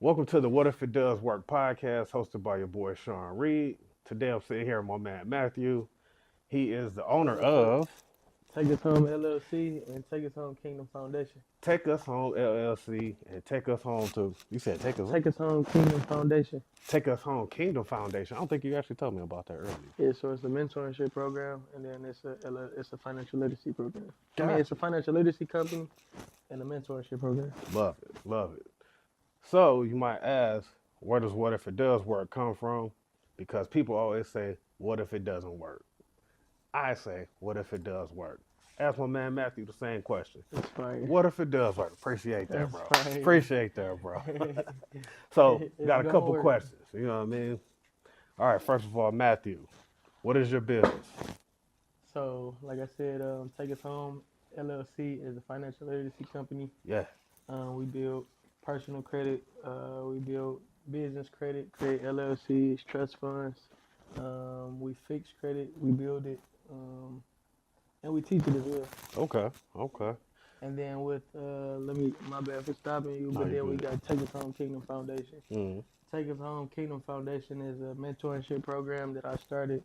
Welcome to the What If It Does Work podcast, hosted by your boy Sean Reed. Today I'm sitting here with my man Matthew. He is the owner What up? of Take Us Home LLC and Take Us Home Kingdom Foundation. Take Us Home LLC and Take Us Home to, you said Take Us Home Kingdom Foundation. Take Us Home Kingdom Foundation. I don't think you actually told me about that earlier. Yeah, so it's a mentorship program, and then it's a financial literacy program. Gotcha. It's a financial literacy company and a mentorship program. Love it, love it. So you might ask, where does What If It Does Work come from? Because people always say, what if it doesn't work? I say, what if it does work? Ask my man Matthew the same question. That's fine. What if it does work? Appreciate that, That's bro. fine. Appreciate that, bro. So, It's got a gonna couple work. questions. You know what I mean? All right, first of all, Matthew, what is your business? So, like I said, Take Us Home LLC is a financial literacy company. Yeah. We build personal credit. We build business credit, create LLCs, trust funds. We fix credit. We build it, and we teach it as well. Okay. And then with my bad for stopping you, No, but you then we good. got Take Us Home Kingdom Foundation. Mm. Take Us Home Kingdom Foundation is a mentorship program that I started.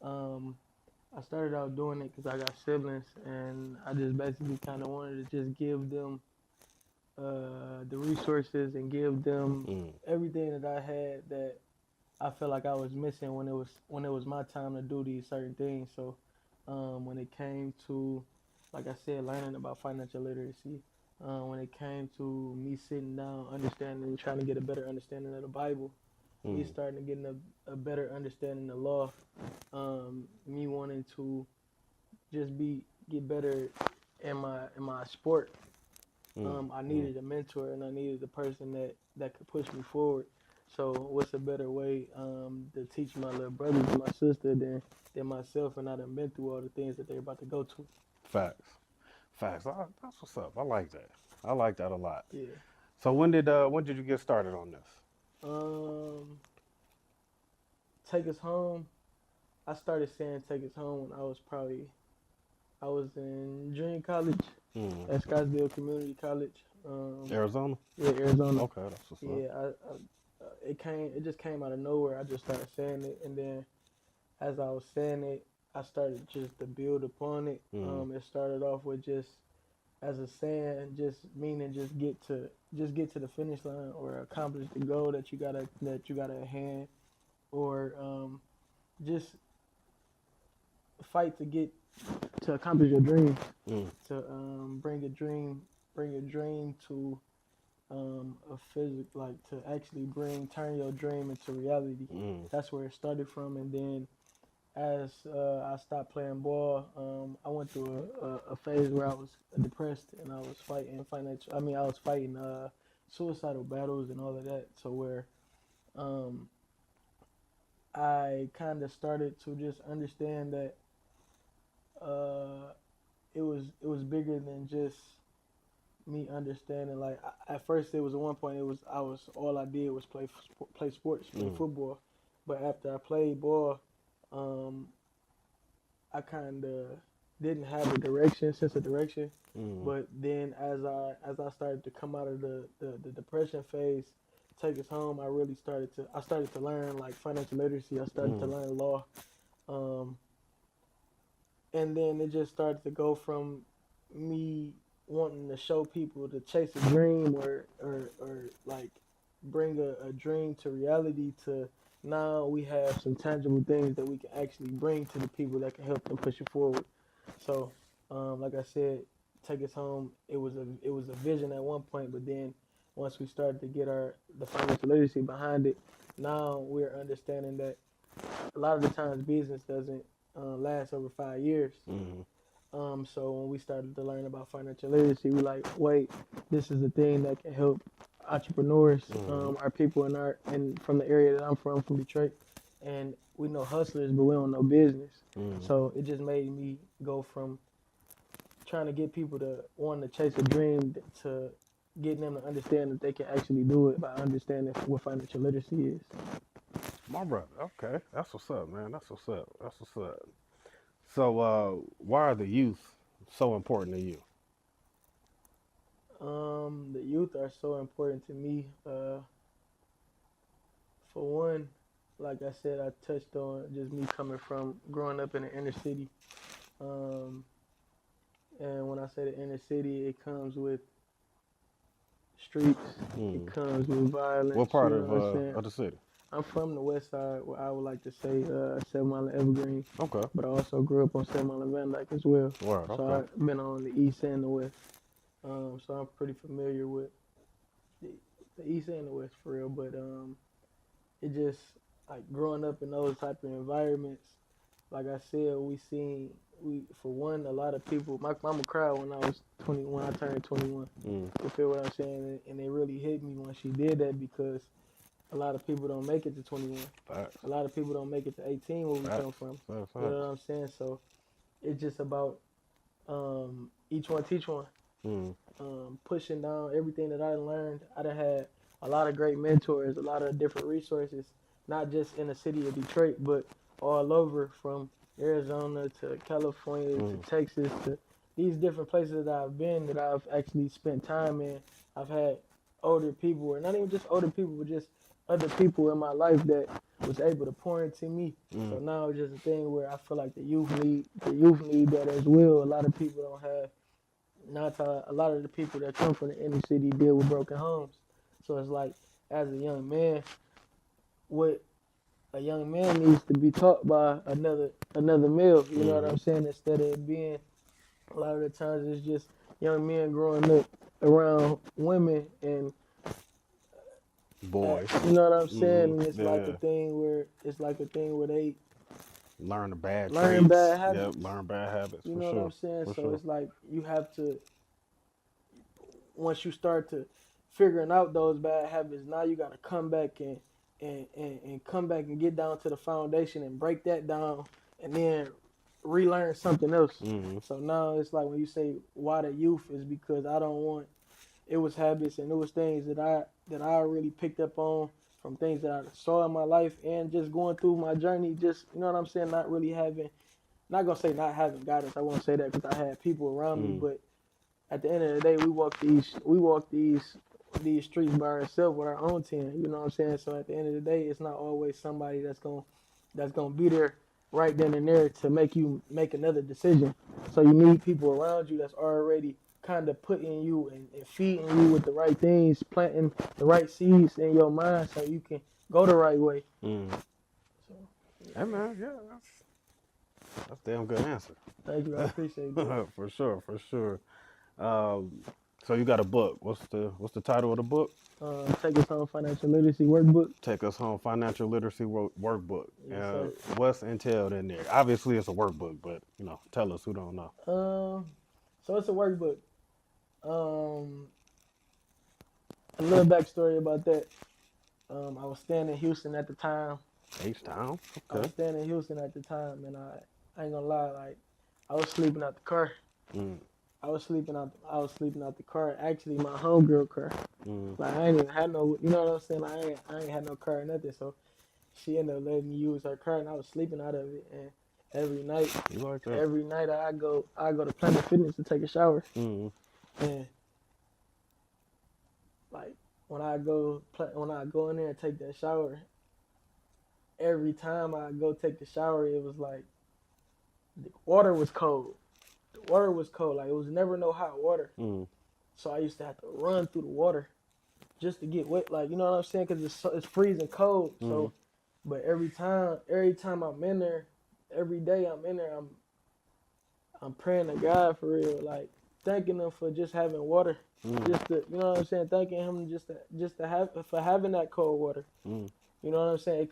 I started out doing it because I got siblings, and I just basically kind of wanted to just give them the resources and give them Mm. everything that I had that I felt like I was missing when it was my time to do these certain things. So when it came to, like I said, learning about financial literacy, when it came to me sitting down, understanding, trying to get a better understanding of the Bible, me Mm. starting to get a better understanding of law, me wanting to just get better in my sport. I needed a mentor and I needed a person that could push me forward. So what's a better way to teach my little brothers and my sister than myself, and I done been through all the things that they're about to go to. Facts. Facts. That's what's up. I like that. I like that a lot. Yeah. So when did you get started on this? Um, Take Us Home. I started saying Take Us Home when I was in junior college Mm. at Scottsdale Community College. Arizona? Yeah, Arizona. Okay, that's what's up. Yeah, it just came out of nowhere. I just started saying it, and then as I was saying it, I started just to build upon it. Mm. It started off with just as a saying, just meaning just get to the finish line or accomplish the goal that you gotta at hand, or just fight to get to accomplish your dream, Mm. to bring a dream to a physic, like to actually turn your dream into reality. Mm. That's where it started from, and then as I stopped playing ball, I went through a phase where I was depressed and I was fighting financial. I mean, I was fighting suicidal battles and all of that. So where um, I kind of started to just understand that uh, it was bigger than just me understanding. Like at first, it was at one point I was all I did was play sports, play Mm. football. But after I played ball, um, I kind of didn't have sense of direction. Mm. But then as I started to come out of the depression phase, Take Us Home, I started to learn like financial literacy. I started to Mm. learn law, um, and then it just started to go from me wanting to show people to chase a dream or like bring a dream to reality to now we have some tangible things that we can actually bring to the people that can help them push it forward. So, like I said, Take Us Home. It was a vision at one point, but then once we started to get the financial literacy behind it, now we're understanding that a lot of the times business doesn't last over 5 years. Mm. So when we started to learn about financial literacy, we like, wait, this is a thing that can help entrepreneurs, Mm. our people and from the area that I'm from Detroit, and we know hustlers, but we don't know business. Mm. So it just made me go from trying to get people to wanting to chase a dream to getting them to understand that they can actually do it by understanding what financial literacy is. My brother. Okay, that's what's up, man. That's what's up. That's what's up. So, why are the youth so important to you? The youth are so important to me. For one, like I said, I touched on just me coming from growing up in the inner city. Um, and when I say the inner city, it comes with streets, it Mm. comes with What violence. You part know what I'm saying? of the city? I'm from the west side, where I would like to say 7 Mile and Evergreen, Okay. but I also grew up on 7 Mile and Van Dyke as well. Word. So Okay. I've been on the east and the west. So I'm pretty familiar with the, the east and the west for real. But it just like growing up in those type of environments. Like I said, we for one a lot of people. My mama cried when I was 20 when I turned 21. Mm. You feel what I'm saying? And it really hit me when she did that because a lot of people don't make it to 21. Facts. A lot of people don't make it to 18 where we Facts. come from. Facts. You know what I'm saying? So it's just about each one teach one. Mm. Pushing down everything that I learned. I done had a lot of great mentors, a lot of different resources, not just in the city of Detroit, but all over from Arizona to California to Mm. Texas to these different places that I've been that I've actually spent time in. I've had older people, or not even just older people, but just other people in my life that was able to pour into me. So Mm. now it's just a thing where I feel like the youth need that as well. A lot of people don't have not a lot of the people that come from the inner city deal with broken homes. So it's like, as a young man, what a young man needs to be taught by another male. You know what I'm Mm. saying? Instead of it being a lot of the times it's just young men growing up around women and Boys. you know what I'm saying? Mm. And it's like a Yeah. thing where they Learn the bad learn traits. bad Yep. habits. Learn bad habits You for know what I'm sure. saying? For So sure. it's like you have to once you start to figuring out those bad habits, now you got to come back and come back and get down to the foundation and break that down and then relearn something else. Mm. So now it's like when you say why the youth is because I don't want it was habits and it was things that I really picked up on from things that I saw in my life and just going through my journey, just you know what I'm saying, not really having not gonna say not having guidance. I won't say that because I had people around me, Mm. but at the end of the day, we walk these streets by ourselves with our own team. You know what I'm saying? So at the end of the day, it's not always somebody that's gonna be there right then and there to make you make another decision. So you need people around you that's already kind of putting you and feeding you with the right things, planting the right seeds in your mind so you can go the right way. Mm. So Hey man, yeah, that's a damn good answer. thank you, I appreciate that. For sure. For sure. Um, so you got a book. What's the title of the book? Take us home financial literacy workbook. Take Us Home Financial Literacy Workbook. Yes, sir. What's entailed in there? Obviously, it's a workbook, but tell us who don't know. So it's a workbook. Um, a little backstory about that. I was staying in Houston at the time. H Town. I was Okay. staying in Houston at the time, and I ain't gonna lie, like I was sleeping out the car. Mm. I was sleeping out the car. Actually, my homegirl car. Mm. Like I ain't even had no, you know what I'm saying? Like, I ain't had no car or nothing. So she ended up letting me use her car, and I was sleeping out of it. And every night, You like that? every night I go to Planet Fitness to take a shower. Mm. And like when I go in there and take that shower, every time I go take the shower, it was like the water was cold. The water was cold. Like it was never no hot water. Mm. So I used to have to run through the water just to get wet. Like you know what I'm saying? Because it's freezing cold. Mm. So, but every time I'm in there, every day I'm in there, I'm praying to God for real. Like thanking Him for just having water. Mm. Just to, you know what I'm saying? Thanking Him just to have for having that cold water. Mm. You know what I'm saying? It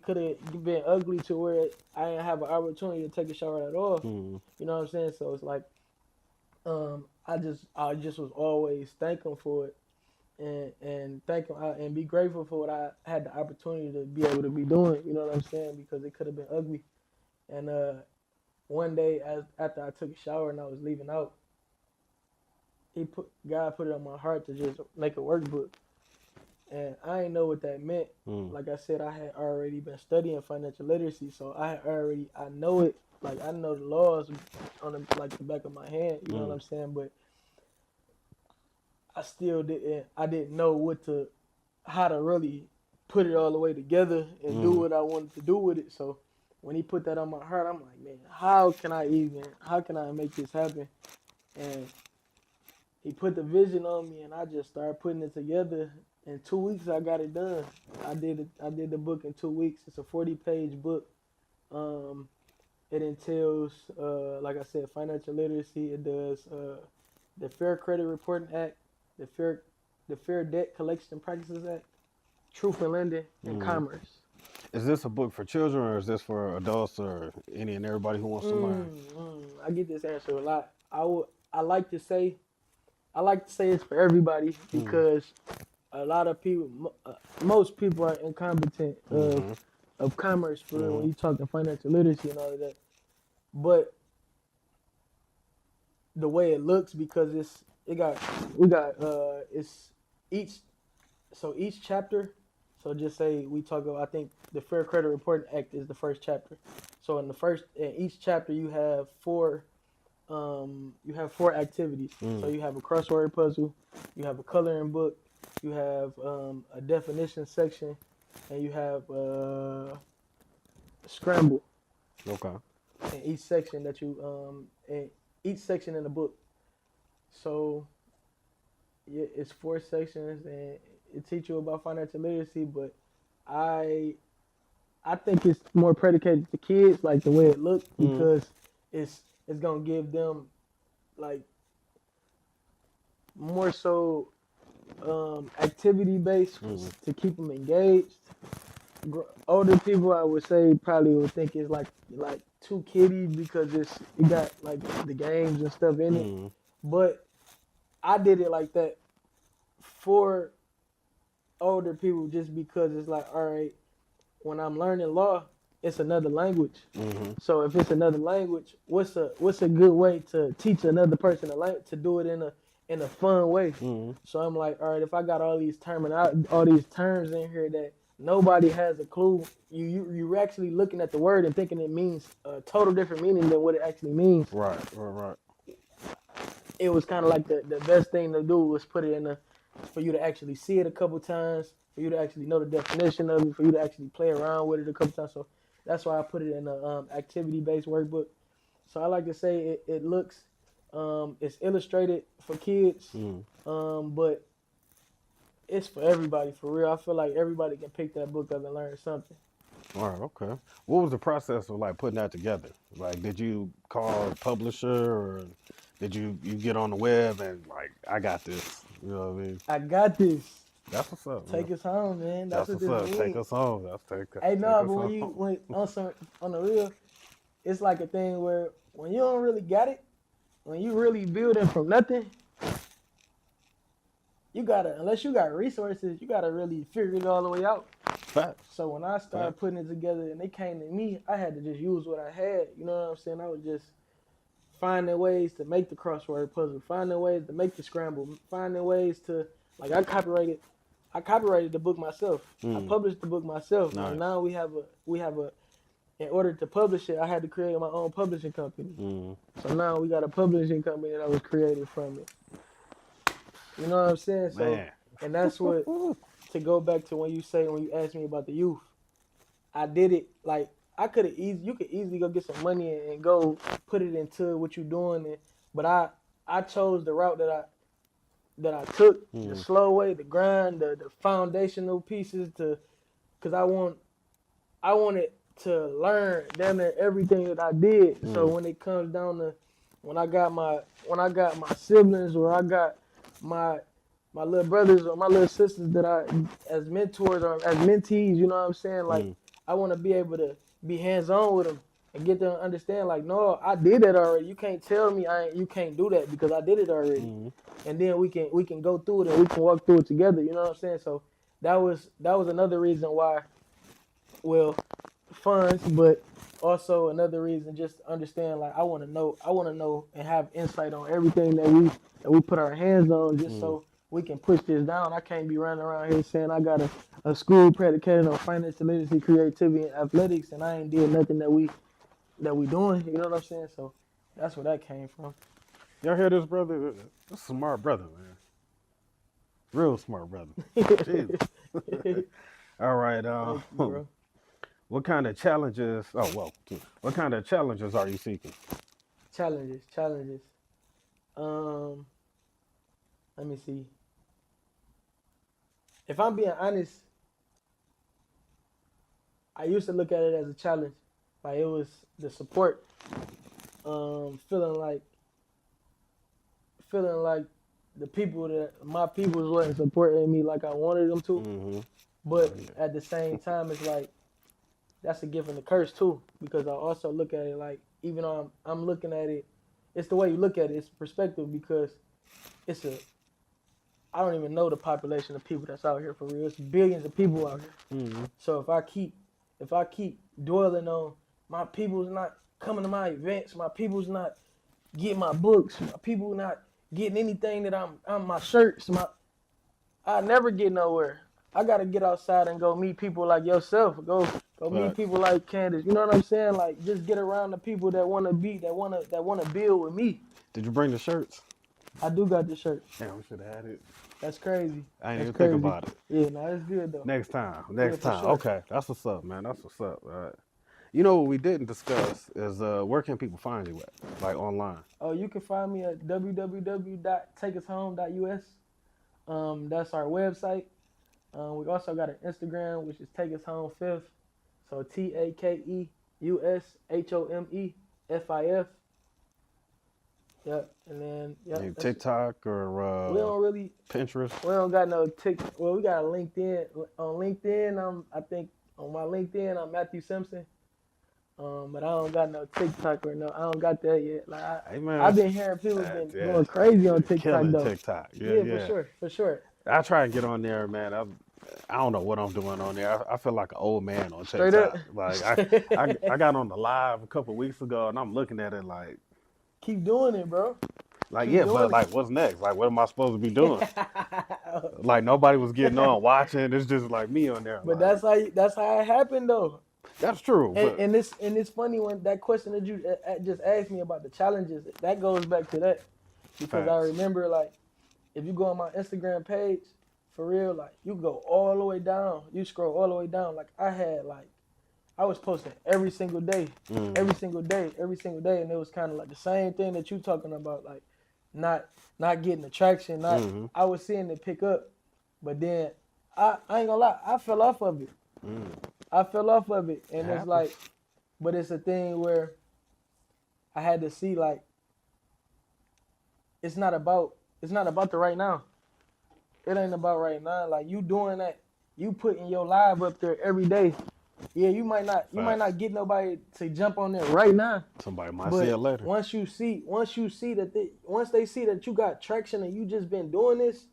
could have been ugly to where I didn't have an opportunity to take a shower at all. Mm. You know what I'm saying? So it's like, I just was always thankful for it, and thank him and be grateful for what I had the opportunity to be able to be doing. You know what I'm saying? Because it could have been ugly. And one day, after I took a shower and I was leaving out, God put it on my heart to just make a workbook. And I didn't know what that meant. Mm. Like I said, I had already been studying financial literacy, so I know it. Like I know the laws on the back of my hand. You know what I'm saying? But I still didn't. I didn't know how to really put it all the way together and do Mm. what I wanted to do with it. So when he put that on my heart, I'm like, man, how can I make this happen? And he put the vision on me, and I just started putting it together. In 2 weeks, I got it done. I did the book in 2 weeks. It's a 40-page book. Um, it entails, like I said, financial literacy. It does the Fair Credit Reporting Act, the Fair Debt Collection Practices Act, truth in lending, and Mm. commerce. Is this a book for children or is this for adults or any and everybody who wants to learn? I get this answer a lot. I like to say it's for everybody Mm. because a lot of people, most people are incompetent Mm-hmm. of commerce for real Mm-hmm. when you talking financial literacy and all of that. But the way it looks because it's each each chapter. So just say we talk about, I think the Fair Credit Reporting Act is the first chapter. So in each chapter you have four activities. So Mm. you have a crossword puzzle, you have a coloring book, you have a definition section, and you have a scramble Okay. in each section that you in each section in the book. So yeah, it's four sections and it teach you about financial literacy, but I I think it's more predicated to kids, like the way it looks, Mm. because it's gonna give them like more so activity based Mm. to keep them engaged. Older people, I would say, probably would think it's like too kiddie because it got like the games and stuff in it. Mm. But I did it like that for older people just because it's like, all right, when I'm learning law, it's another language. Mm-hmm. So if it's another language, what's a good way to teach another person to do it in a fun way? Mm-hmm. So I'm like, all right, if I got all these terms in here that nobody has a clue, you're actually looking at the word and thinking it means a total different meaning than what it actually means. Right. Right. It was kind of like the best thing to do was put it for you to actually see it a couple times, for you to actually know the definition of it, for you to actually play around with it a couple times. So that's why I put it in a activity-based workbook. So I like to say it looks, it's illustrated for kids, Mm. but it's for everybody, for real. I feel like everybody can pick that book up and learn something. All right. Okay. What was the process of like putting that together? Like, did you call a publisher or did you get on the web and like, I got this? You know what I mean? I got this. That's what's up, man. Take us home, man. That's That's what what's this up. Take means. us home. That's Hey, take no, us but home. when on the real, it's like a thing where when you don't really got it, when you really building from nothing, unless you got resources, you gotta really figure it all the way out. Facts. So when I started Facts. putting it together and they came to me, I had to just use what I had. You know what I'm saying? I was just finding ways to make the crossword puzzle, finding ways to make the scramble, finding ways to like I copyrighted the book myself. I Mm. published the book myself. Nice. Now we have a in order to publish it, I had to create my own publishing company. Mm. So now we got a publishing company that was created from it. You know what I'm saying? So, Man. and that's what, to go back to when you asked me about the youth, I did it like you could easily go get some money and go put it into what you're doing, but I chose the route that I took, the Mm. slow way, the grind, the foundational pieces because I wanted to learn damn near everything that I did. So when it comes down to when I got my siblings or I got my little brothers or my little sisters that I as mentors or as mentees, you know what I'm saying? Like I want to be able to be hands on with them and get them to understand. Like, no, I did that already. You can't tell me you can't do that because I did it already. Mm. And then we can go through it and we can walk through it together. You know what I'm saying? So that was another reason why. Well, funds, but also another reason just to understand. Like I want to know and have insight on everything that we put our hands on, just so we can push this down. I can't be running around here saying I got a school predicated on financial literacy, creativity, and athletics, and I ain't did nothing that we doing. You know what I'm saying? So that's where that came from. Y'all hear this, brother? This is a smart brother, man. Real smart brother. Jesus. All right. Thank you, bro. What kind of challenges? Oh well. What kind of challenges are you seeking? Challenges. Um, Let me see. If I'm being honest, I used to look at it as a challenge. Like it was the support. Feeling like the people that my people wasn't supporting me like I wanted them to. Mm-hmm. But at the same time, it's like that's a gift and a curse too. Because I also look at it like even though I'm looking at it, it's the way you look at it. It's perspective because it's a I don't even know the population of people that's out here for real. It's billions of people out here. Mm-hmm. So if I keep dwelling on my people's not coming to my events, my people's not getting my books, my people not getting anything that I'm my shirts, I never get nowhere. I gotta get outside and go meet people like yourself. Go meet Facts. people like Candace. You know what I'm saying? Like just get around the people that wanna build with me. Did you bring the shirts? I do got the shirt. Damn, we should have had it. That's crazy. I ain't That's even crazy. think about it. Yeah, no, it's good though. Next time. Yeah, Next for time. sure. Okay, that's what's up, man. That's what's up. All right. You know what we didn't discuss is where can people find you at, like online? Oh, you can find me at www.takeushome.us. That's our website. We also got an Instagram, which is Take Us Home Fifth. So TAKEUSHOMEFIF. Yep. And then Maybe that's- TikTok we or don't really Pinterest. we don't got no Well, we got a LinkedIn. On LinkedIn, I think on my LinkedIn I'm Matthew Simpson. But I don't got no TikTok or I don't got that yet. Like Hey man, I've been hearing people been yeah, going crazy on TikTok killing though. TikTok. Yeah, for sure. I try and get on there, man. I don't know what I'm doing on there. I feel like an old man on Straight TikTok. up. Like I got on the live a couple weeks ago, and I'm looking at it like Keep doing it, bro. Keep yeah, doing but it. like what's next? Like what am I supposed to be doing? Like nobody was getting on watching. It's just like me on there. But like, that's how it happened though. that's true. But And it's funny when that question that you just asked me about the challenges, that goes back to that. Because I Facts. remember like if you go on my Instagram page, for real, like you go all the way down. You scroll all the way down. Like I was posting every single day, every single day, and it was kind of like the same thing that you talking about, like not getting attraction. I was seeing it pick up, but then I ain't gonna lie, I fell off of it. I fell off of it, and it's like, but it's a thing where I had to see like it's not about the right now. It ain't about right now. Like you doing that, you putting your live up there every day. Yeah, you might not get nobody to jump on there right now. somebody might But see it later. once they see that you got traction and you just been doing this,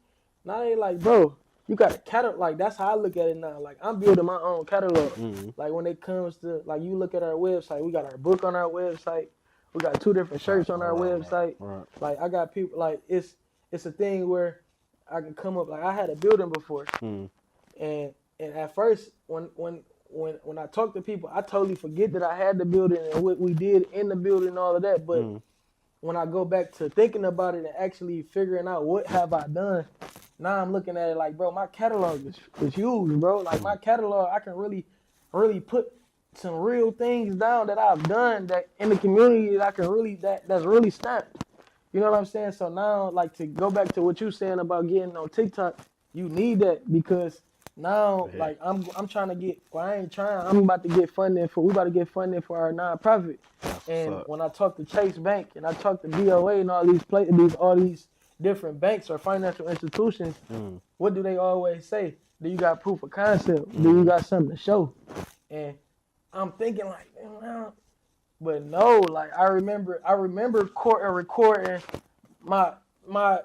now they like, bro, you got a catalog. Like that's how I look at it now. Like I'm building my own catalog. Like when it comes to like you look at our website, we got our book on our website. We got 2 different shirts on our website. Right. Like I got people like it's a thing where I can come up like I had a building before, and at first when I talk to people, I totally forget that I had the building and what we did in the building and all of that. But when I go back to thinking about it and actually figuring out what have I done, now I'm looking at it like, bro, my catalog is huge, bro. Like my catalog, I can really put some real things down that I've done that in the community that I can really that's really stamped. You know what I'm saying? So now, like to go back to what you saying about getting on TikTok, you need that because now, like I'm trying to get. Well, I ain't trying. I'm about to get funding for. We about to get funding for our nonprofit. And when I talk to Chase Bank and I talk to BOA and all these different banks or financial institutions, what do they always say? Do you got proof of concept? Do you got something to show? And I'm thinking like, man, but no, like I remember recording my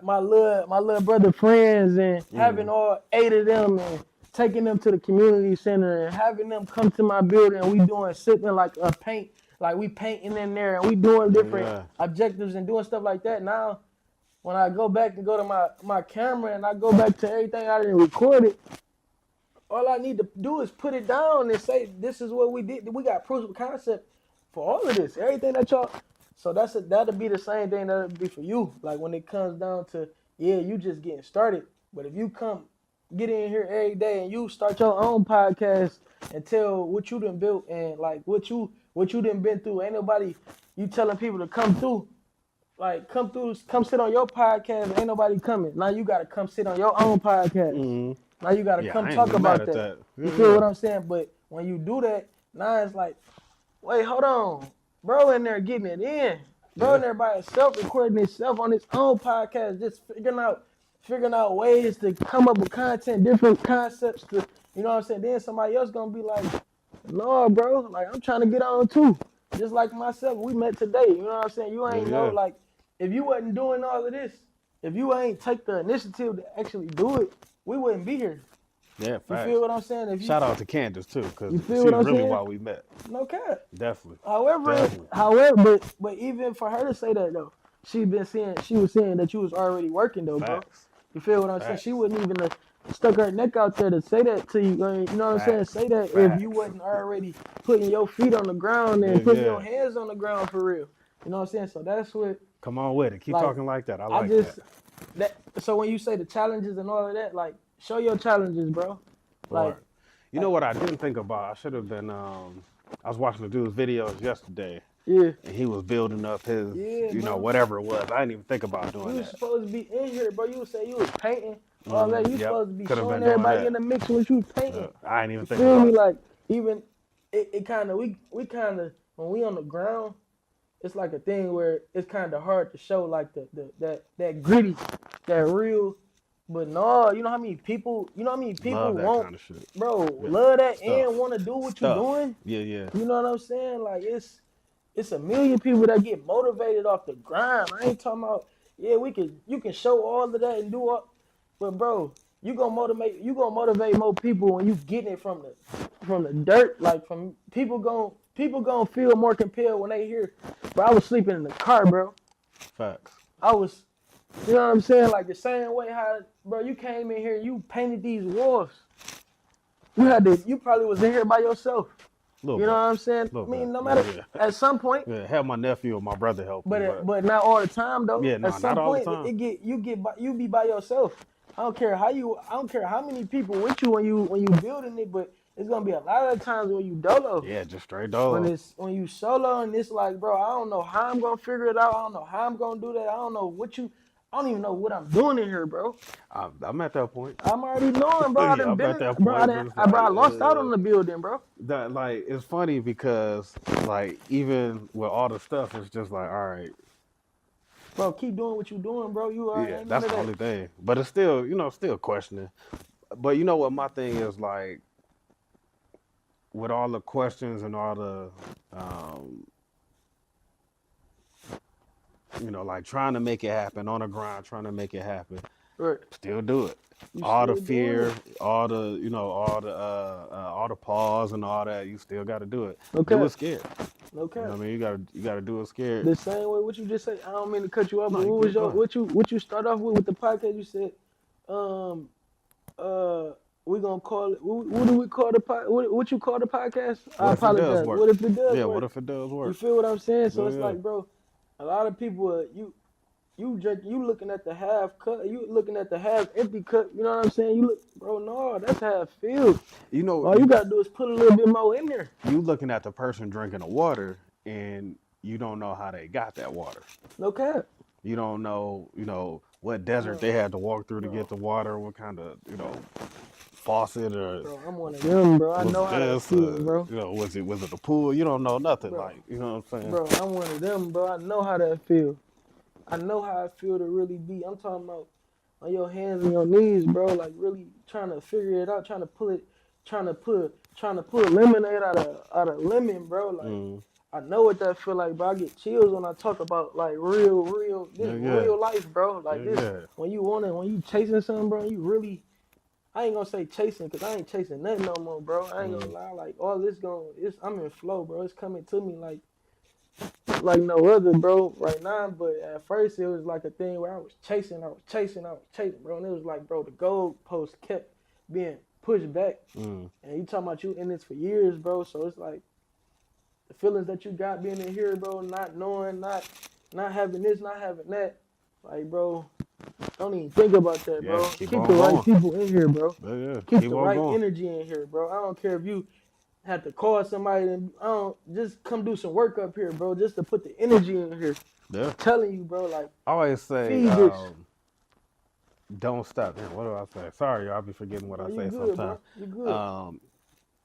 little brother friends and having all 8 of them and taking them to the community center and having them come to my building and we sipping like a paint, like we painting in there and we doing different objectives and doing stuff like that. Now, when I go back and go to my camera and I go back to everything I didn't record it, all I need to do is put it down and say, this is what we did. We got proof of concept for all of this, everything that y'all. So that'll be the same thing that'll be for you. Like when it comes down to, yeah, you just getting started. But if you come get in here every day and you start your own podcast and tell what you done built and like what you done been through. Ain't nobody you telling people to come through. Like come sit on your podcast. Ain't nobody coming. Now you gotta come sit on your own podcast. Mm-hmm. Now you gotta Yeah, come I ain't talk even mad about at that. that. You Yeah, feel yeah. what I'm saying? But when you do that, now it's like, wait, hold on. Bro in there getting it in. Bro in Yeah. there by himself recording himself on his own podcast, just figuring out ways to come up with content, different concepts to, you know what I'm saying? Then somebody else gonna be like, no, bro, like I'm trying to get on too. Just like myself, we met today. You know what I'm saying? You ain't know, Yeah. like, if you wasn't doing all of this, if you ain't take the initiative to actually do it, we wouldn't be here. Yeah, You facts. feel what I'm saying? If you Shout out to Candace too, because You feel she's what I'm really saying? why we met. no cap. Definitely. However, but even for her to say that though, she was saying that you was already working though, bro. Facts. You feel what I'm saying? Facts. She wouldn't even have stuck her neck out there to say that to you. You know what I'm saying? Facts. Say that if Facts. you wasn't already putting your feet on the ground and Yeah, putting yeah. your hands on the ground for real. You know what I'm saying? So that's what Come on with it. Keep Like, talking like that. I I like just that. so when you say the challenges and all of that, like show your challenges, bro. Like Word. You know what I didn't think about? I should have been. I was watching the dude's videos yesterday, yeah. and he was building up his, Yeah, you know, bro. whatever it was. I didn't even think about You doing was that. supposed to be in here, bro. You say you was painting, all that. You Yep. supposed to be Coulda showing been doing everybody that. in the mix what you was painting. I ain't even You think feel about me? it. Like even it kind of we kind of when we on the ground, it's like a thing where it's kind of hard to show like that gritty, that real. But no, you know how many people Love that want, kind of shit. bro, Yeah. love that Stuff. and want to do what you Stuff. doing. Yeah, yeah. You know what I'm saying? Like it's a million people that get motivated off the grind. I ain't talking about you can show all of that and do all, but bro, you gonna motivate more people when you getting it from the dirt. Like from people gonna feel more compelled when they hear. Bro, I was sleeping in the car, bro. Facts. I was, you know what I'm saying? Like the same way how, bro, you came in here, you painted these walls. You probably was in here by yourself. Little You know bit. what I'm saying? Little I mean, bit. no matter Yeah. at some point, Yeah, have my nephew or my brother help me, but not all the time though. Yeah, nah, at some not all the point, time. you be by yourself. I don't care how many people with you when you building it, but it's gonna be a lot of times when you dolo. Yeah, just straight dolo. When you solo and it's like, bro, I don't know how I'm gonna figure it out. I don't know how I'm gonna do that. I don't even know what I'm doing in here, bro. I'm at that point. I'm already knowing, bro. Yeah, I'm at that Bro, point, but it's I like, lost out on the building, bro. That like it's funny because like even with all the stuff, it's just like, all right, Bro, keep doing what you doing, bro. You already yeah, ain't that's none the of only that. thing. But it's still, still questioning. But you know what my thing is like with all the questions and all the like trying to make it happen on the grind, trying to make it happen. Right. Still do it. You All the still fear, doing all the all the pause and all that, you still got to do it. Okay. Do it scared. Okay. You know what I mean? You gotta do it scared. The same way what you just said. I don't mean to cut you off, No, but you what was good, your go ahead. what you start off with the podcast? You said, we gonna call it. What do we call the pod? What you call the podcast? I What if it does apologize. work? What if it does Yeah, work? what if it does You work? feel what I'm saying? So Yeah, it's yeah. like, bro, a lot of people you looking at the half cup, you looking at the half empty cup. You know what I'm saying? You look, bro. No, that's half filled. You know, All you gotta do is put a little bit more in there. you looking at the person drinking the water and you don't know how they got that water. No cap. You don't know, what desert they had to walk through to get the water, what kind of, faucet or Bro, I'm one of them, bro. I was know it how that this, feels, bro. was it the pool? You don't know nothing, Bro. like, you know what I'm saying? Bro, I'm one of them, bro. I know how that feel. I know how I feel to really be. I'm talking about on your hands and your knees, bro. Like really trying to figure it out, trying to pull lemonade out of lemon, bro. Like I know what that feel like, bro. I get chills when I talk about like real real life, bro. Like when you chasing something, bro. You really, I ain't gonna say chasing, cause I ain't chasing nothing no more, bro. I ain't gonna lie, like all this I'm in flow, bro. It's coming to me like no other, bro, right now. But at first it was like a thing where I was chasing, bro. And it was like, bro, the goal post kept being pushed back. And you talking about you in this for years, bro. So it's like the feelings that you got being in here, bro, not knowing, not having this, not having that. Like, bro, Don't even think about that, Yeah, bro. keep Keep on the right going. people in here, bro. Yeah, Keep keep the on right going. energy in here, bro. I don't care if you have to call somebody and I don't just come do some work up here, bro. Just to put the energy in here. Yeah. Telling you, bro, like I always say, feed this. don't stop. Damn, what do I say? Sorry, y'all. I be forgetting what No, I you say good, sometimes. bro. You good. Um,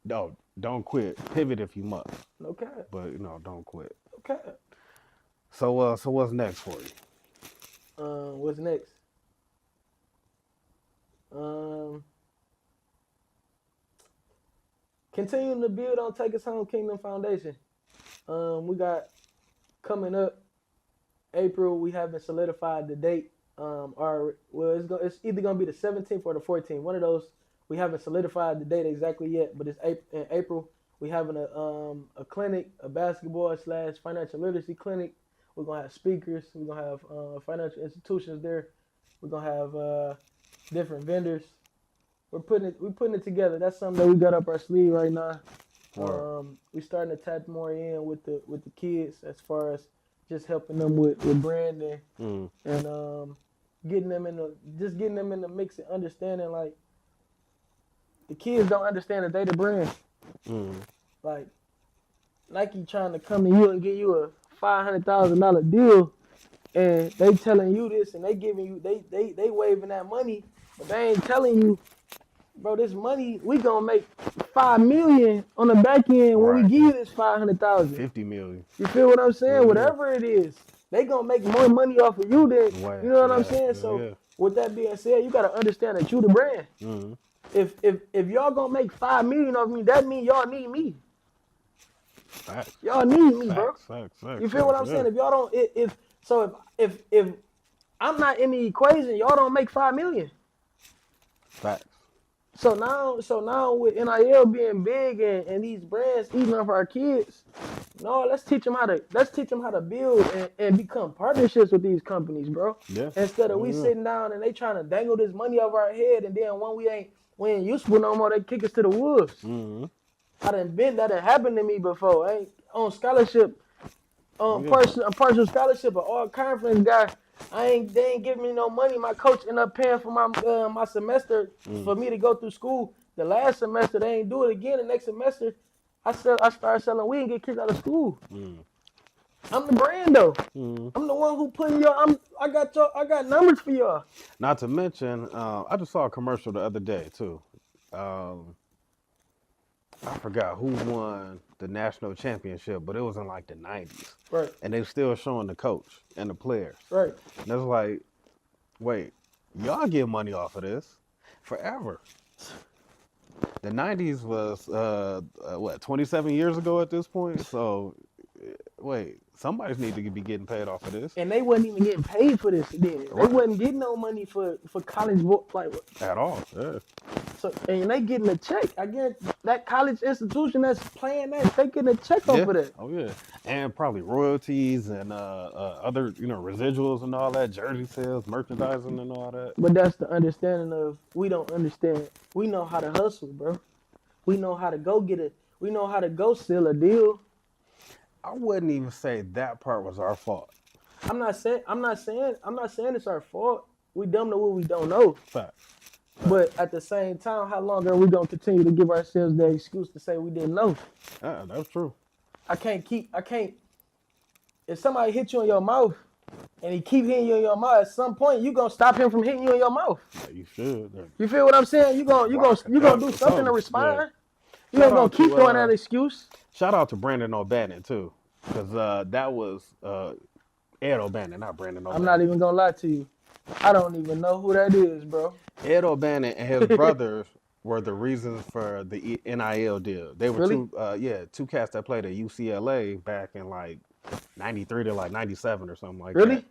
no, don't quit. Pivot if you must, No cap. but don't quit. No cap. So what's next for you? What's next? Um, Continuing to build on Take Us Home Kingdom Foundation. We got coming up April. We haven't solidified the date. It's either gonna be the 17th or the 14th. One of those. We haven't solidified the date exactly yet, but it's in April. We having a clinic, a basketball / financial literacy clinic. We're gonna have speakers. We're gonna have financial institutions there. We're gonna have different vendors. We're putting it together. That's something that we got up our sleeve right now. We starting to tap more in with the kids as far as just helping them with branding and getting them in the mix and understanding, like, the kids don't understand that they the brand. Like, Nike trying to come to you and give you a $500,000 deal, and they telling you this, and they giving you they waving that money, but they ain't telling you, bro, this money we gonna make $5 million on the back end when we Right. give you this 500,000. 50 million. You feel what I'm saying? Whatever it is, they gonna make more money off of you than you know what I'm saying. So with that being said, you gotta understand that you the brand. If y'all gonna make $5 million off me, that means y'all need me. Facts. Y'all need me, bro. Facts. You feel what I'm saying? If y'all don't, if I'm not in the equation, y'all don't make $5 million. Facts. So now with NIL being big and these brands eating off our kids, no, let's teach them how to build and become partnerships with these companies, bro. Yeah. Instead of we sitting down and they trying to dangle this money over our head, and then when we ain't useful no more, they kick us to the wolves. That done happened to me before. I ain't on scholarship, partial scholarship, an all conference guy. They ain't giving me no money. My coach ended up paying for my semester for me to go through school. The last semester they ain't do it again. The next semester, I started selling weed and get kicked out of school. I'm the brand though. I'm the one who putting y'all. I got numbers for y'all. Not to mention, I just saw a commercial the other day too. I forgot who won the national championship, but it was in like the 90s. Right. And they still showing the coach and the players. Right. And it's like, wait, y'all get money off of this forever. The 90s was, 27 years ago at this point? So, wait, somebody's need to be getting paid off of this. And they wasn't even getting paid for this then. Right. They wasn't getting no money for college, like, at all. Yeah. So, and they getting a check. I guess that college institution that's playing that, they getting a check off of that. Oh yeah, and probably royalties and other residuals and all that, jersey sales, merchandising and all that. But that's the understanding of we don't understand. We know how to hustle, bro. We know how to go get it. We know how to go seal a deal. I wouldn't even say that part was our fault. I'm not saying it's our fault. We dumb know what we don't know. Fact. But at the same time, how long are we gonna continue to give ourselves the excuse to say we didn't know? That's true. I can't. If somebody hit you in your mouth and he keep hitting you in your mouth, at some point you gonna stop him from hitting you in your mouth. Yeah, you should. You feel what I'm saying? You gonna do something to respond. Yeah. You ain't gonna keep throwing that excuse. Shout out to Brandon O'Bannon too, because that was Ed O'Bannon, not Brandon O'Bannon. I'm not even gonna lie to you. I don't even know who that is, bro. Ed O'Bannon and his brothers were the reasons for the NIL deal. They were two cats that played at UCLA back in like 93 to like 97 or something like that. Really?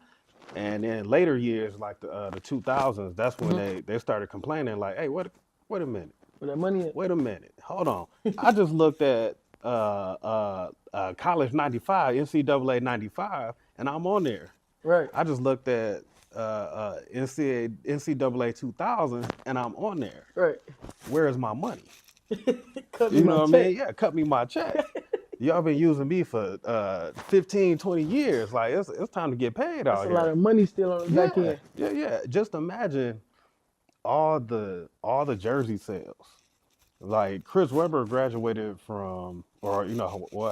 And in later years, like the 2000s, that's when they started complaining like, hey, wait a minute. Where that money at? Wait a minute. Hold on. I just looked at College 95, NCAA 95, and I'm on there. Right. I just looked at NCAA 2000 and I'm on there. Right. Where is my money? Cut me my check. Yeah, cut me my check. y'all been using me for 15, 20 years. Like it's time to get paid That's out a lot here. of money still on the back Yeah, end. yeah. Just imagine all the jersey sales. Like Chris Webber graduated from, or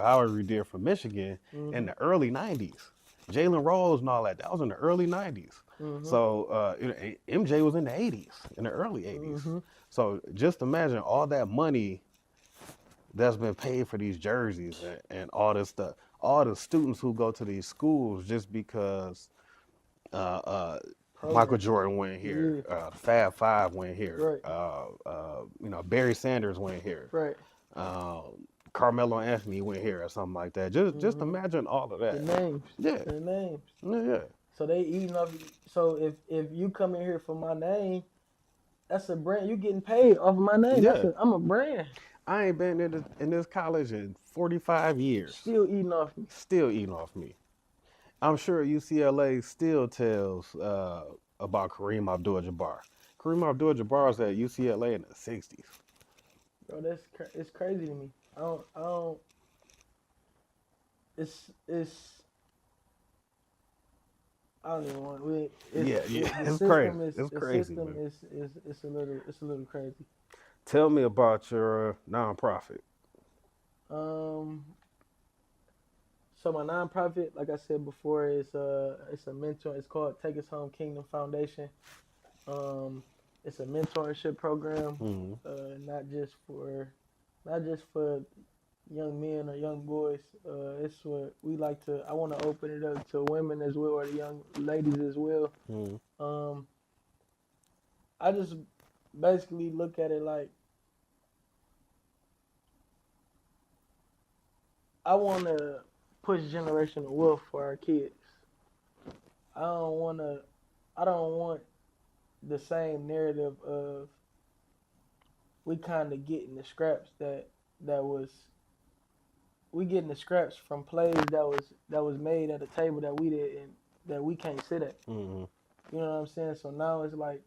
however he did from Michigan in Mhm. the early '90s. Jalen Rose and all that. That was in the early '90s. Mhm. So MJ was in the '80s, in the early '80s. Mhm. So just imagine all that money that's been paid for these jerseys and all this stuff. All the students who go to these schools just because uh, uh, Michael Program. Jordan went here, Yeah. the Fab Five went here, Right. Barry Sanders went here, Right. Carmelo Anthony went here or something like that. Just Mhm. imagine all of The that. names. Yeah, The names. yeah, yeah. So they eating off. So if you come in here for my name, that's a brand. You getting paid off of my name. Yeah. I'm a brand. I ain't been in this college in 45 years. Still eating off me. Still eating off me. I'm sure UCLA still tells about Kareem Abdul-Jabbar. Kareem Abdul-Jabbar was at UCLA in the 60s. Bro, it's crazy to me. I don't. It's. I don't even want. Yeah, The yeah. It's crazy. system is It's the crazy, system man. is it's a little crazy. Tell me about your nonprofit. Um. So my nonprofit, like I said before, it's a mentor. It's called Take Us Home Kingdom Foundation. Um, it's a mentorship program, Mm-hmm. not just for young men or young boys. It's what we like to. I want to open it up to women as well, or the young ladies as well. Mm-hmm. Um, I just basically look at it like I want to push generational wealth for our kids. I don't want to. I don't want the same narrative of we kind of getting the scraps that was we getting the scraps from plays that was made at a table that we didn't that we can't sit at. Mm-hmm. You know what I'm saying? So now it's like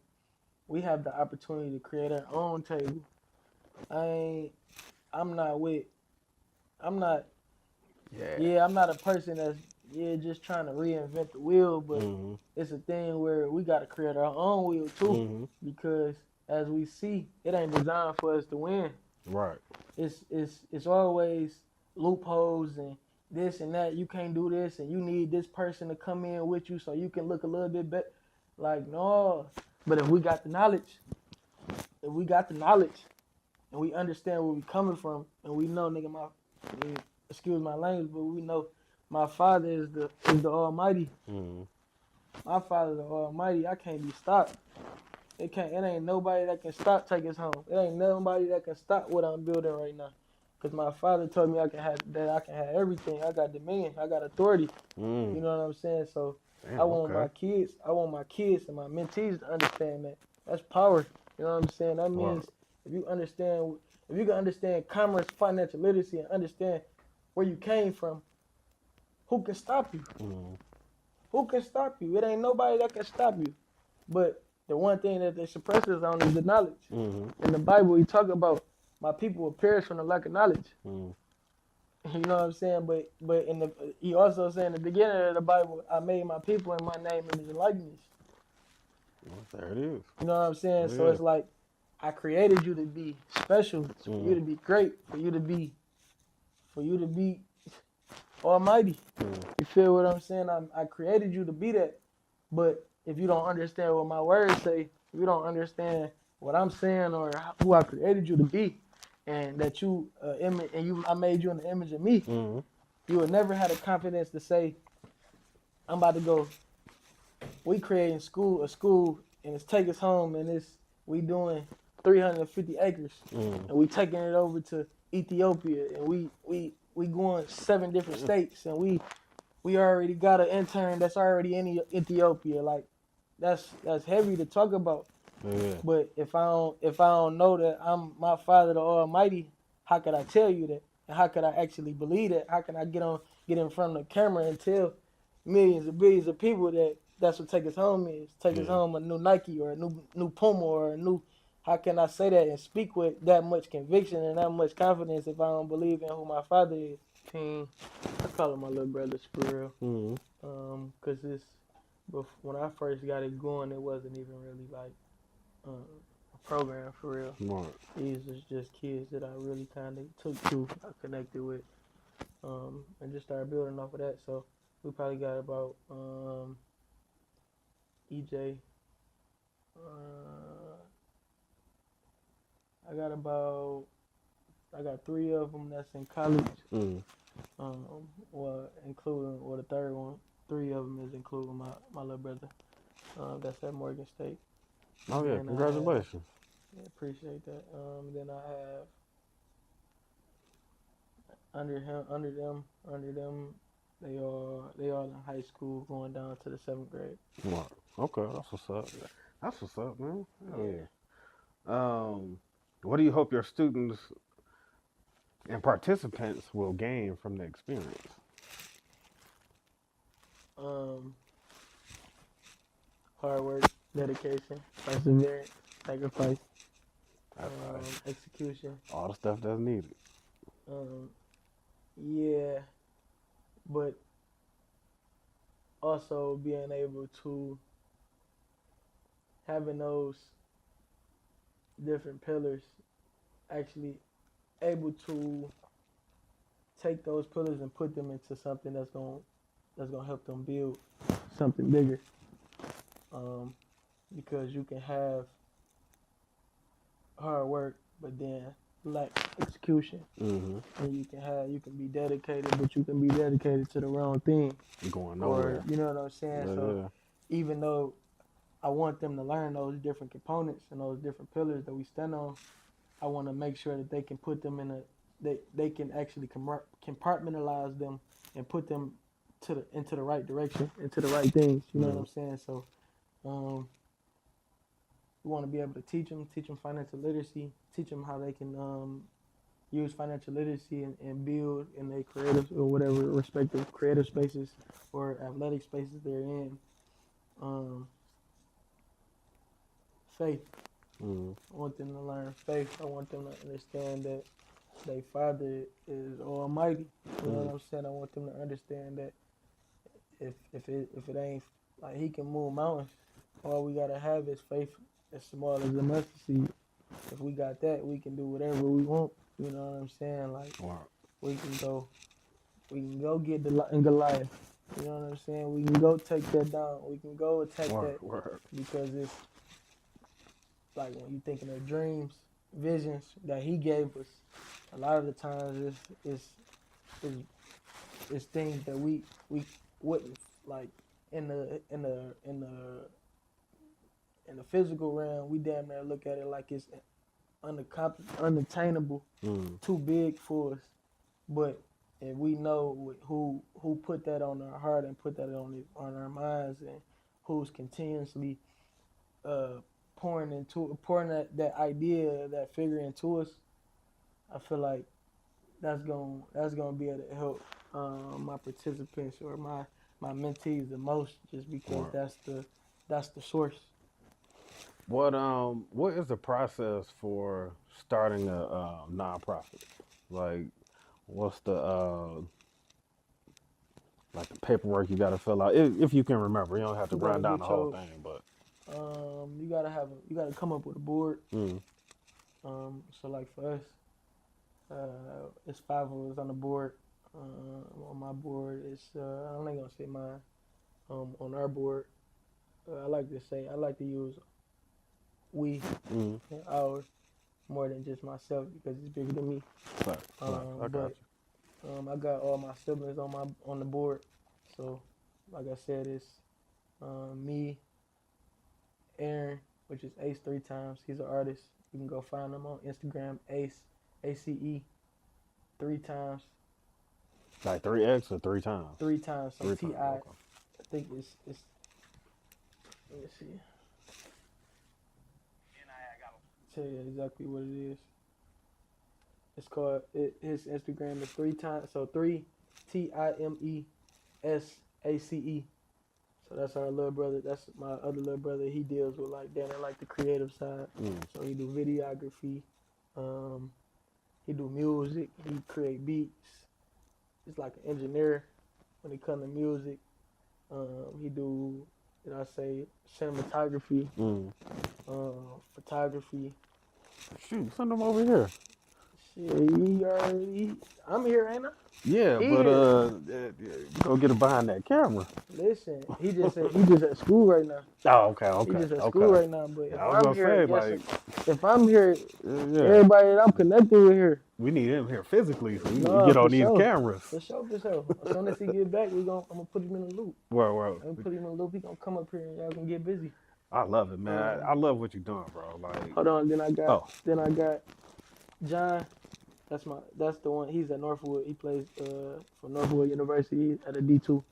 we have the opportunity to create our own table. I ain't. I'm not with. I'm not. Yeah. Yeah, I'm not a person that's just trying to reinvent the wheel, but Mm-hmm. it's a thing where we got to create our own wheel too, Mm-hmm. because as we see, it ain't designed for us to win. Right. It's always loopholes and this and that. You can't do this, and you need this person to come in with you so you can look a little bit better. Like no, but if we got the knowledge, and we understand where we coming from, and we know, nigga, excuse my language, but we know my father is the Almighty. Mm-hmm. My father, the Almighty. I can't be stopped. It ain't nobody that can stop Take Us Home. It ain't nobody that can stop what I'm building right now. Cause my father told me I can have everything. I got dominion. I got authority. Mm. You know what I'm saying? So Damn, I want okay. my kids and my mentees to understand that. That's power. You know what I'm saying? That Right. means if you can understand commerce, financial literacy, and understand where you came from, who can stop you? Mm-hmm. Who can stop you? It ain't nobody that can stop you. But the one thing that they suppress us on is the knowledge. Mm-hmm. In the Bible, he talk about my people will perish from the lack of knowledge. Mm-hmm. You know what I'm saying? But he also said in the beginning of the Bible, I made my people in my name, image, and likeness. Well, there it is. You know what I'm saying? Yeah. So it's like I created you to be special, for you to be great, for you to be almighty. Mm-hmm. You feel what I'm saying? I created you to be that. But if you don't understand what my words say, if you don't understand what I'm saying or who I created you to be, and that I made you in the image of me, Mm-hmm. you would never have the confidence to say, I'm about to go. We creating a school, and it's Take Us Home, and we doing 350 acres, Mm-hmm. and we taking it over to Ethiopia, and we going 7 different states, and we already got an intern that's already in Ethiopia. Like that's heavy to talk about. Yeah. But if I don't know that I'm my Father the Almighty, how could I tell you that? And how could I actually believe that? How can I get in front of the camera and tell millions and billions of people that that's what Take Us Home is? Take Us Yeah. Home a new Nike or a new Puma or a new. How can I say that and speak with that much conviction and that much confidence if I don't believe in who my Father is? 16. I call him my little brother for real. Cause when I first got it going, it wasn't even really like a program for real. Right. These was just kids that I really kind of took to, I connected with, and just started building off of that. So we probably got about EJ. I got 3 of them that's in college. The third one, 3 of them is including my little brother. That's at Morgan State. Oh yeah, congratulations. Yeah, appreciate that. Then I have under them, they all in high school, going down to the 7th grade. Right. Okay, that's what's up. That's what's up, man. Hell yeah. What do you hope your students and participants will gain from the experience? Hard work, dedication, perseverance, sacrifice, execution. All the stuff that's needed. Yeah, but also being able to having those different pillars, actually able to take those pillars and put them into something that's gonna help them build something bigger. Because you can have hard work, but then lack execution. And you can be dedicated, but you can be dedicated to the wrong thing. You're going nowhere. Or, you know what I'm saying? Yeah, so even though I want them to learn those different components and those different pillars that we stand on, I want to make sure that they can put them they can actually compartmentalize them and put them into the right direction, into the right things. You know what I'm saying? So, we want to be able to teach them financial literacy, teach them how they can use financial literacy and build in their creative or whatever respective creative spaces or athletic spaces they're in. Faith. I want them to learn faith. I want them to understand that their Father is Almighty. You know what I'm saying? I want them to understand that if it ain't like He can move mountains, all we gotta have is faith as small as a mustard seed. If we got that, we can do whatever we want. You know what I'm saying? Like we can go get Goliath. You know what I'm saying? We can go take that down. We can go attack that because it's like when you thinking of dreams, visions that He gave us. A lot of the times it's things that we wouldn't like in the physical realm. We damn near look at it like it's unattainable, too big for us. But if we know who put that on our heart and put that on our minds, and who's continuously pouring that idea, that figure into us, I feel like that's gonna be able to help my participants or my mentees the most, just because that's the source. What is the process for starting a nonprofit? Like, what's the the paperwork you got to fill out? If you can remember, you don't have to run down the whole thing, but you gotta come up with a board. So like for us, it's 5 of us on the board. On my board, I'm not gonna say mine. On our board, I like to use we and ours more than just myself because it's bigger than me. I got all my siblings on the board. So, like I said, it's me, Aaron, which is Ace 3 times. He's an artist. You can go find him on Instagram, Ace, ACE, 3 times. Like 3X or 3 times? 3 times. So TI. Okay. I think it's. Let me see. Tell you exactly what it is. It's called. His Instagram is 3 times. So 3 TIMESACE. So that's our little brother. That's my other little brother. He deals with the creative side. So he do videography. He do music. He create beats. He's like an engineer when it comes to music. He do, did I say cinematography, photography. Shoot, send them over here. Shit, he already. I'm here, ain't I? Yeah, He but here. go get it behind that camera. Listen, he just at school right now. Oh, okay, He just at okay, school okay. right now. But if I was I'm gonna here, say, guess like, if I'm here, yeah, everybody that I'm connected with here. we need him here physically so we No, get for on these sure. cameras. For sure, for sure. As soon as he get back, I'm gonna put him in the loop. Well, I'm gonna put him in the loop. He gonna come up here and y'all can get busy. I love it, man. I love what you're doing, bro. Like, Hold on, then I oh, got John. That's the one. He's at Northwood. He plays for Northwood University at a D2.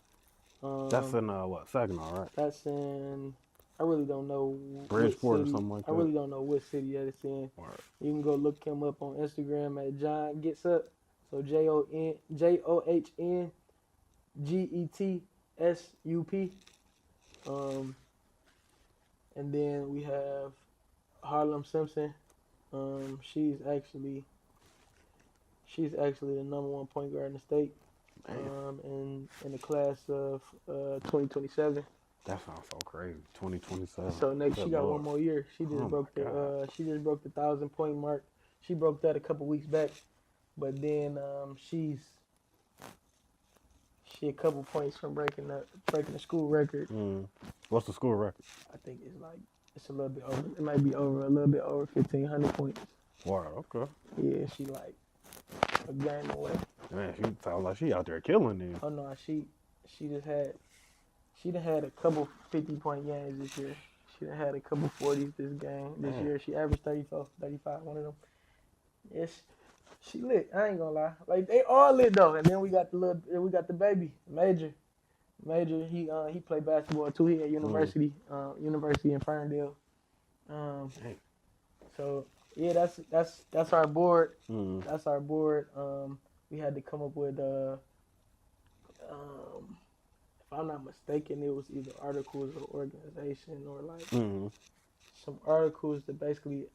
that's in what, Saginaw, right? That's in. I really don't know Bridgeport what or city. something like I that. really don't know what city that it's in. Right. You can go look him up on Instagram at John Gets Up. So JOHN GETSUP. And then we have Harlem Simpson. She's actually the number one point guard in the state. In the class of 2027. That sounds so crazy. 2027. So next Good she got Lord. one more year. She just Oh broke my God. the 1,000-point mark. She broke that a couple weeks back. But then she a couple points from breaking the school record. What's the school record? I think it's a little bit over. It might be over a little bit over 1,500 points. Wow, okay. Yeah, she like a game away. Man, she sounds like she out there killing these. Oh no, she done had a couple 50-point games this year. She done had a couple 40s this year. She averaged 34, 35, one of them. Yes, she lit. I ain't gonna lie. Like they all lit though. And then we got the baby, Major. Major, he played basketball too. He at university in Ferndale. So yeah, that's our board. That's our board. We had to come up with if I'm not mistaken, it was either articles of organization or like some articles that basically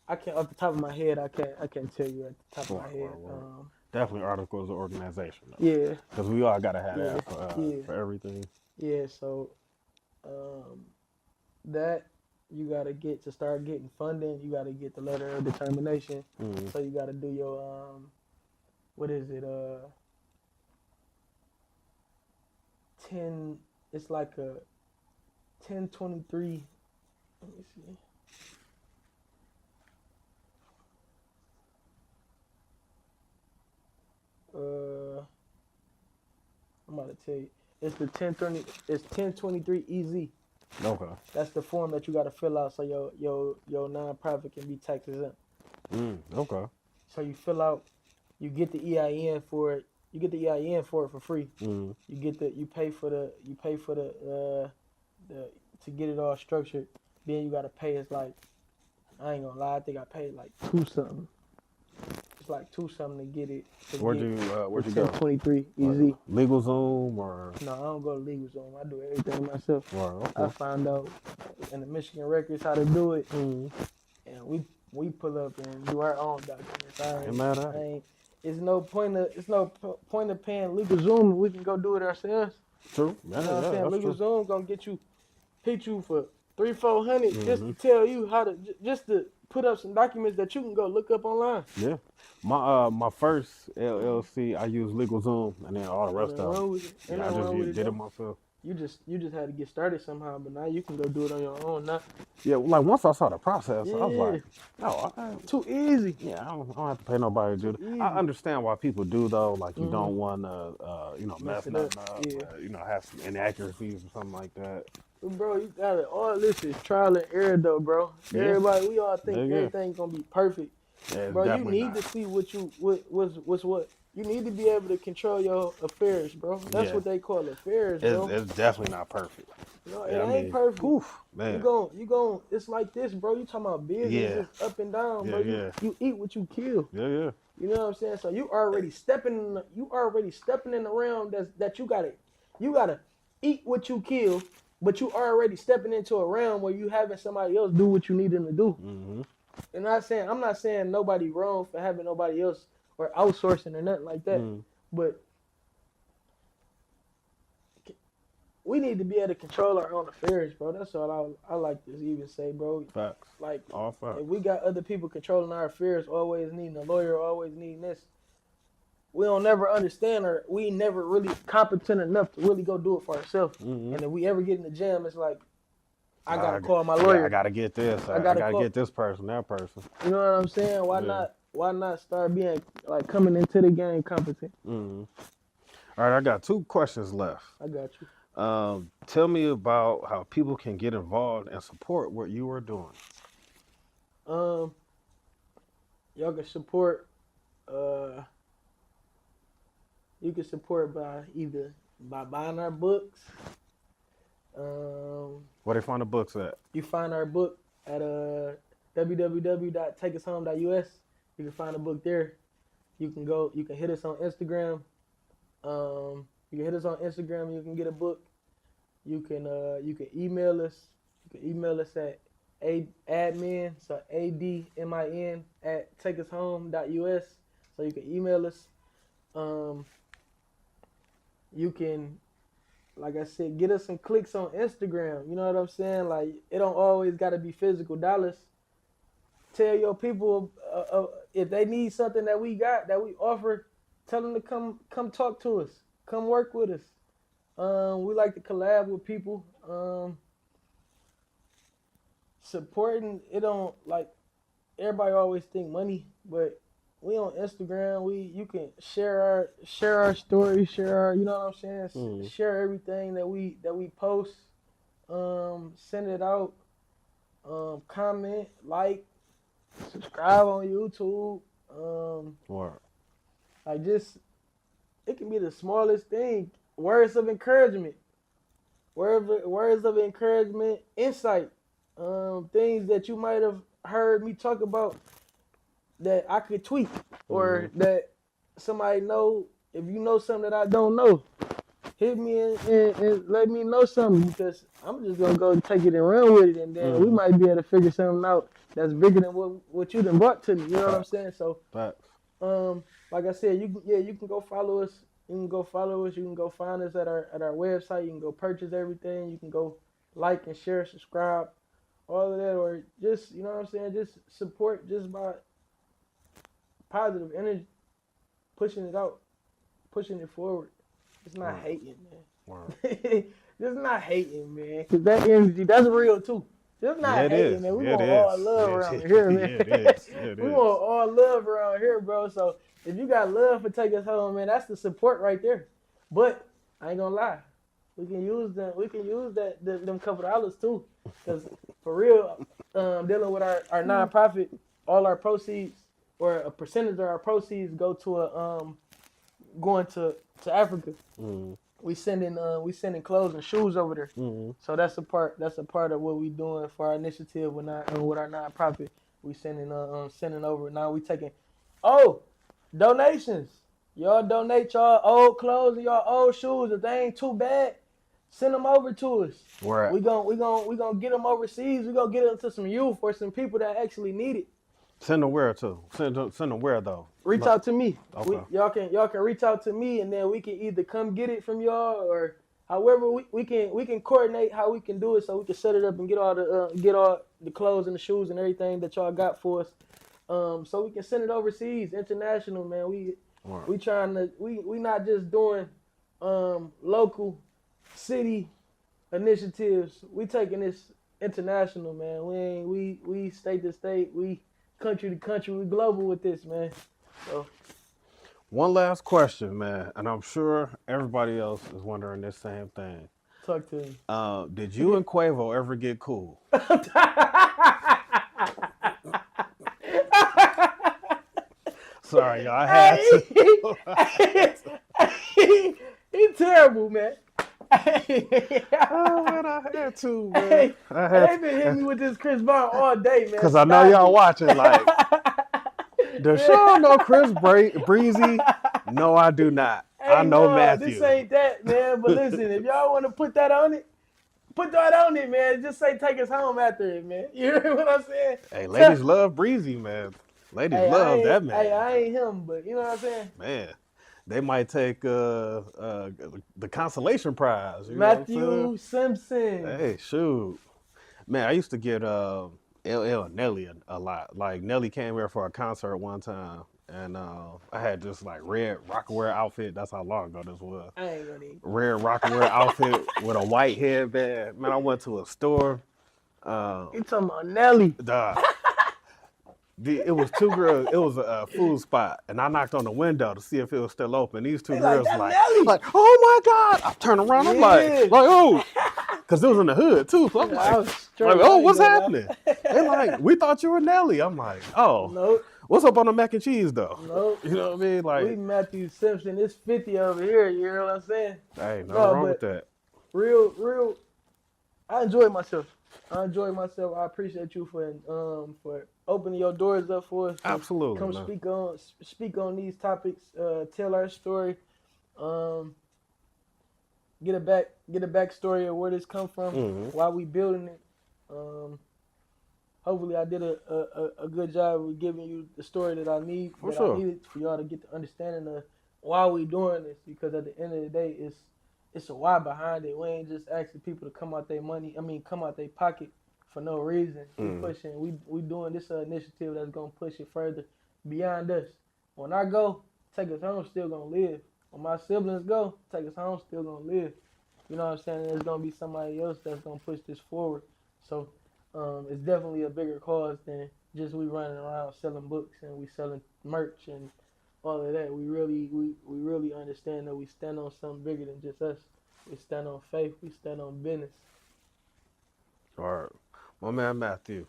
I can't off the top of my head I can't tell you at the top of my head. Definitely articles of organization though. Yeah. Because we all gotta have that for everything. Yeah, so that you gotta get to start getting funding, you gotta get the letter of determination. So you gotta do your what is it? 10. It's like a 1023. Let me see. I'm about to tell you. It's the 1020. It's 1023 EZ. Okay. That's the form that you gotta fill out so your nonprofit can be tax exempt. Okay. So you fill out. You get the EIN for it. You get the EIN for it for free. You pay for the to get it all structured. Then you gotta pay. It's like, I ain't gonna lie, I think I paid like $2 something. It's like $2 something to get it. Where'd you go? 1023 EZ. LegalZoom or? No, I don't go to LegalZoom. I do everything myself. Wow, okay. I found out in the Michigan records how to do it, and we pull up and do our own documents. It's no point of paying LegalZoom if we can go do it ourselves. True. You know what I'm saying? LegalZoom gonna hit you for $300-400 just to tell you how to just to put up some documents that you can go look up online. Yeah. My first LLC, I used LegalZoom, and then all the rest of them. I just did it myself. You just had to get started somehow, but now you can go do it on your own now. Yeah, like once I saw the process, Yeah. I was like, oh, too easy. Yeah, I don't have to pay nobody to do it. I understand why people do though. Like you don't want to, mess nothing up. Have some inaccuracies or something like that. Bro, you got it. All this is trial and error, though, bro. Yeah. Everybody, we all think everything's gonna be perfect. Yeah, bro, you need to see what's what. You need to be able to control your affairs, bro. That's what they call affairs, bro. It's definitely not perfect. No, it ain't perfect. Oof, man. You gon' it's like this, bro. You talking about business, it's up and down, bro. You eat what you kill. Yeah. You know what I'm saying? So you already stepping in the realm that you gotta eat what you kill, but you already stepping into a realm where you having somebody else do what you need them to do. And I'm not saying nobody wrong for having nobody else or outsourcing or nothing like that. But we need to be able to control our own affairs, bro. That's all I like to even say, bro. Facts. Like, All facts. if we got other people controlling our affairs, always needing a lawyer, always needing this, we don't never understand, or we never really competent enough to really go do it for ourselves. Mm-hmm. And if we ever get in the jam, it's like, I gotta call my lawyer. Yeah, I gotta get this. I gotta get this person, that person. You know what I'm saying? Why not start being like coming into the game competent? Mm-hmm. All right, I got 2 questions left. I got you. Tell me about how people can get involved and support what you are doing. Y'all can support. You can support by buying our books. Where they find the books at? You find our book at www.takeushome.us. You can find the book there. You can hit us on Instagram. You can hit us on Instagram. You can get a book. You can email us. You can email us at admin, so ADMIN at takeushome.us. So you can email us. You can, like I said, get us some clicks on Instagram. You know what I'm saying? Like, it don't always got to be physical dollars. Tell your people if they need something that we got, that we offer, tell them to come talk to us. Come work with us. We like to collab with people. Supporting, it don't, like, everybody always think money, but we on Instagram. You can share our stories, share our, you know what I'm saying? Share everything that we post. Send it out. Comment, like, subscribe on YouTube. Like, just, it can be the smallest thing. Words of encouragement. Words of encouragement, insight. Things that you might have heard me talk about that I could tweet, or that somebody know. If you know something that I don't know, hit me and let me know something, because I'm just gonna go and take it and run with it, and then we might be able to figure something out that's bigger than what you done brought to me. You know what I'm saying? So, like I said, you can go follow us. You can go follow us. You can go find us at our website. You can go purchase everything. You can go like and share, subscribe, all of that, or just, you know what I'm saying, just support just by positive energy, pushing it out, pushing it forward. It's not hating, man. Just not hating, man. Because that energy, that's real too. Just not hating, man. We want all love around here, man. We want all love around here, bro. So if you got love for Take Us Home, man, that's the support right there. But I ain't gonna lie, we can use them. We can use them couple dollars too, because for real, dealing with our nonprofit, all our proceeds, or a percentage of our proceeds, go to going to Africa. We sending clothes and shoes over there. So that's a part of what we doing for our initiative with our nonprofit. We sending over. Now we taking donations. Y'all donate y'all old clothes and y'all old shoes. If they ain't too bad, send them over to us. Right. We gonna get them overseas. We gonna get them to some youth or some people that actually need it. Send them where to? Send them where though? Reach out to me. Okay. Y'all can reach out to me, and then we can either come get it from y'all, or however we can coordinate how we can do it, so we can set it up and get all the clothes and the shoes and everything that y'all got for us. So we can send it overseas, international, man. We not just doing local city initiatives. We taking this international, man. We state to state, we country to country, we global with this, man. So, one last question, man, and I'm sure everybody else is wondering this same thing. Talk to me. Did you and Quavo ever get cool? Sorry, y'all. I had to. He terrible, man. Oh, man, I had to, man. They been hitting me with this Chris Brown all day, man. Because I know y'all watching, like, does Sean know Chris Breezy? No, I do not. I know Matthew. This ain't that, man. But listen, if y'all want to put that on it, man. Just say Take Us Home after it, man. You hear what I'm saying? Hey, ladies love Breezy, man. Ladies love that man. Hey, I ain't him, but you know what I'm saying? Man. they might take the consolation prize. You know what I'm saying? Matthew Simpson. Hey, shoot, man, I used to get LL and Nelly a lot. Like Nelly came here for a concert one time, and I had this like red Rockaware outfit. That's how long ago this was. I ain't gonna even. Red Rockaware outfit with a white headband. Man, I went to a store. You talking about Nelly? Duh. It was two girls. It was a food spot, and I knocked on the window to see if it was still open. These two They like, girls "That's like, Nelly." oh my god! I turn around, I'm Yeah. like, oh, because it was in the hood too. So I'm I like, was straight oh, up, what's you know. happening? They're like, we thought you were Nelly. I'm like, oh, Nope, what's up on the mac and cheese though? nope. You know what I mean? We Like, Matthew Simpson. It's 50 over here. You know what I'm saying? hey, nothing No, wrong but- with that. Real. I enjoy myself. I appreciate you for opening your doors up for us. to Absolutely, Come man. speak on these topics. Tell our story. Get a backstory of where this come from. Mhm. Why we building it. Hopefully, I did a good job of giving you the story that I need. For that sure. I needed for y'all to get the understanding of why we doing this. Because at the end of the day, it's a why behind it. We ain't just asking people to come out their money. Come out their pocket for no reason. We doing this initiative that's gonna push it further beyond us. When I go, take us home, still gonna live. When my siblings go, take us home, still gonna live. You know what I'm saying? There's gonna be somebody else that's gonna push this forward. So it's definitely a bigger cause than just we running around selling books and we selling merch and all of that. We really understand that we stand on something bigger than just us. We stand on faith. We stand on business. All right, my man Matthew.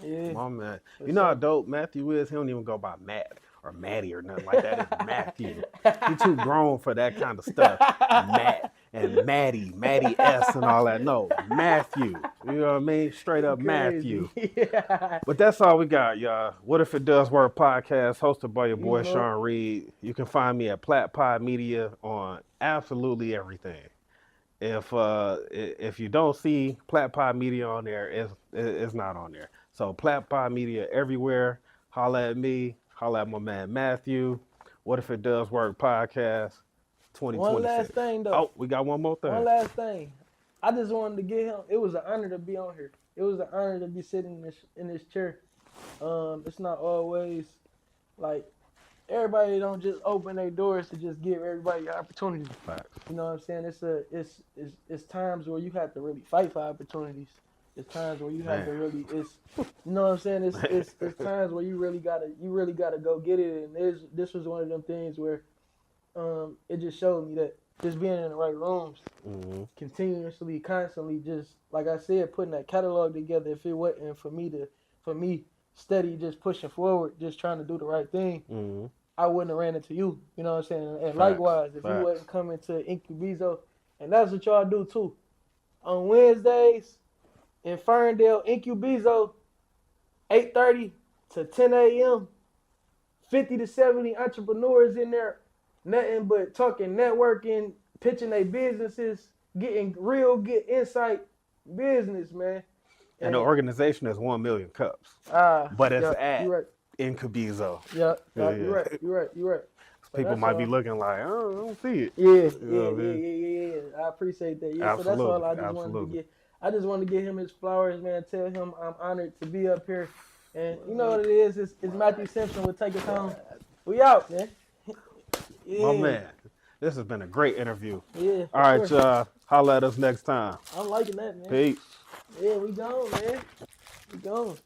Yeah. My man. For You know how sure. dope Matthew is? He don't even go by Matt or Matty or nothing like that. It's Matthew. He too grown for that kind of stuff. Matt and Maddie S and all that. No, Matthew. You know what I mean? Straight up Matthew. Yeah. But that's all we got, y'all. What If It Does Work podcast, hosted by your boy You know. Sean Reed. You can find me at Plat Pod Media on absolutely everything. If you don't see Plat Pod Media on there, it's not on there. So Plat Pod Media everywhere. Holla at me. Holla at my man Matthew. What If It Does Work podcast 2026. One last thing though. Oh, we got one more thing. One last thing. I just wanted to get him. It was an honor to be on here. It was an honor to be sitting in this chair. It's not always like everybody don't just open their doors to just give everybody the opportunity. Facts. You know what I'm saying? It's times where you have to really fight for opportunities. It's times where you have to really you know what I'm saying? It's times where you really gotta go get it. And this was one of them things where it just showed me that just being in the right rooms, continuously, constantly, just like I said, putting that catalog together. If it wasn't for me steady, just pushing forward, just trying to do the right thing, I wouldn't have ran into you. You know what I'm saying? And Facts. likewise, if you wasn't coming to Incubizo, and that's what y'all do too. On Wednesdays in Ferndale, Incubizo, 8:30 to 10 a.m. 50 to 70 entrepreneurs in there, nothing but talking, networking, pitching their businesses, getting real good insight business, man. And the organization is 1 million cups. But it's at you right. Incubizo. Yeah, Yeah, you're right. So People that's might be all. looking like, oh, I don't see it. Yeah, know what I mean? yeah. I appreciate that. Yeah, so that's all I just wanted to get. I just wanted to give him his flowers, man. Tell him I'm honored to be up here. And you know what it is? It's Matthew Simpson will take us home. We out, man. Yeah. My man, this has been a great interview. Yeah. for All right, sure. y'all. Holla at us next time. I'm liking that, man. Peace. Yeah, we gone, man. We gone.